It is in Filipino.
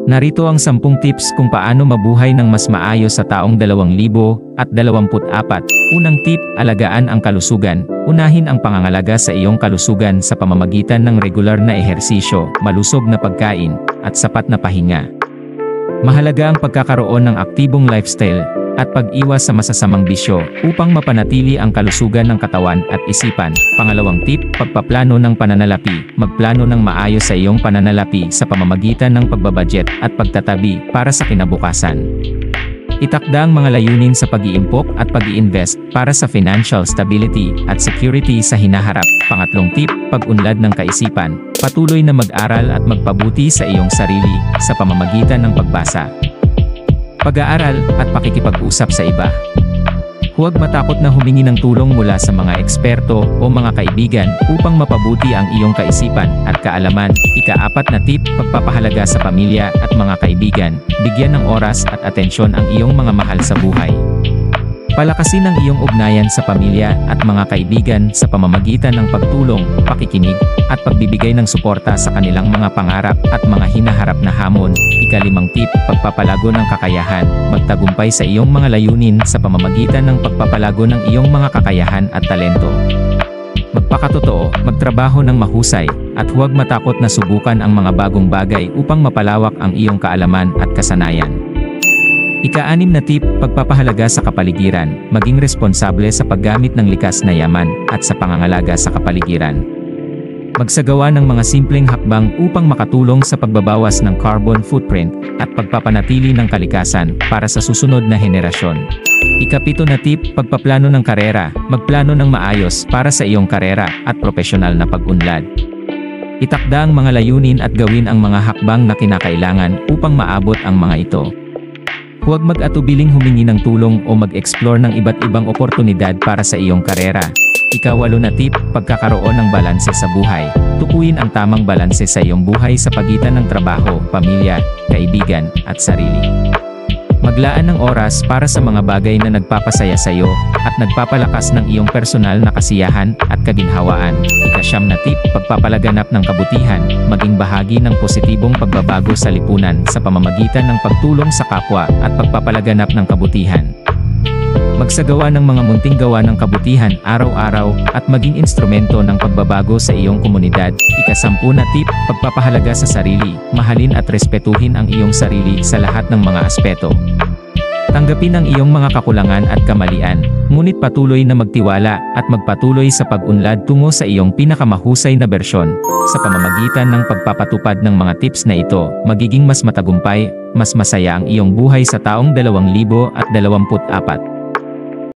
Narito ang 10 tips kung paano mabuhay ng mas maayos sa taong 2024. Unang tip, alagaan ang kalusugan. Unahin ang pangangalaga sa iyong kalusugan sa pamamagitan ng regular na ehersisyo, malusog na pagkain, at sapat na pahinga. Mahalaga ang pagkakaroon ng aktibong lifestyle at pag-iwas sa masasamang bisyo upang mapanatili ang kalusugan ng katawan at isipan. Pangalawang tip, pagpaplano ng pananalapi. Magplano ng maayos sa iyong pananalapi sa pamamagitan ng pagbabudget at pagtatabi para sa kinabukasan. Itakda ang mga layunin sa pag-iimpok at pag-i-invest para sa financial stability at security sa hinaharap. Pangatlong tip, pag-unlad ng kaisipan. Patuloy na mag-aral at magpabuti sa iyong sarili sa pamamagitan ng pagbasa, pag-aaral, at pakikipag-usap sa iba. Huwag matakot na humingi ng tulong mula sa mga eksperto o mga kaibigan upang mapabuti ang iyong kaisipan at kaalaman. Ika-4 na tip, pagpapahalaga sa pamilya at mga kaibigan. Bigyan ng oras at atensyon ang iyong mga mahal sa buhay. Palakasin ang iyong ugnayan sa pamilya at mga kaibigan sa pamamagitan ng pagtulong, pakikinig, at pagbibigay ng suporta sa kanilang mga pangarap at mga hinaharap na hamon. Ika-5 tip, pagpapalago ng kakayahan. Magtagumpay sa iyong mga layunin sa pamamagitan ng pagpapalago ng iyong mga kakayahan at talento. Magpakatotoo, magtrabaho ng mahusay, at huwag matakot na subukan ang mga bagong bagay upang mapalawak ang iyong kaalaman at kasanayan. Ika-6 na tip, pagpapahalaga sa kapaligiran. Maging responsable sa paggamit ng likas na yaman at sa pangangalaga sa kapaligiran. Magsagawa ng mga simpleng hakbang upang makatulong sa pagbabawas ng carbon footprint at pagpapanatili ng kalikasan para sa susunod na henerasyon. Ika-7 na tip, pagpaplano ng karera. Magplano ng maayos para sa iyong karera at propesyonal na pag-unlad. Itakda ang mga layunin at gawin ang mga hakbang na kinakailangan upang maabot ang mga ito. Huwag mag-atubiling humingi ng tulong o mag-explore ng iba't ibang oportunidad para sa iyong karera. Ika-8 na tip, pagkakaroon ng balanse sa buhay. Tukuyin ang tamang balanse sa iyong buhay sa pagitan ng trabaho, pamilya, kaibigan, at sarili. Maglaan ng oras para sa mga bagay na nagpapasaya sa iyo at nagpapalakas ng iyong personal na kasiyahan at kaginhawaan. Ika-9 na tip, pagpapalaganap ng kabutihan. Maging bahagi ng positibong pagbabago sa lipunan sa pamamagitan ng pagtulong sa kapwa at pagpapalaganap ng kabutihan. Magsagawa ng mga munting gawa ng kabutihan araw-araw at maging instrumento ng pagbabago sa iyong komunidad. Ika-10 na tip, pagpapahalaga sa sarili. Mahalin at respetuhin ang iyong sarili sa lahat ng mga aspeto. Tanggapin ang iyong mga kakulangan at kamalian, ngunit patuloy na magtiwala at magpatuloy sa pag-unlad tungo sa iyong pinakamahusay na bersyon. Sa pamamagitan ng pagpapatupad ng mga tips na ito, magiging mas matagumpay, mas masaya ang iyong buhay sa taong 2024.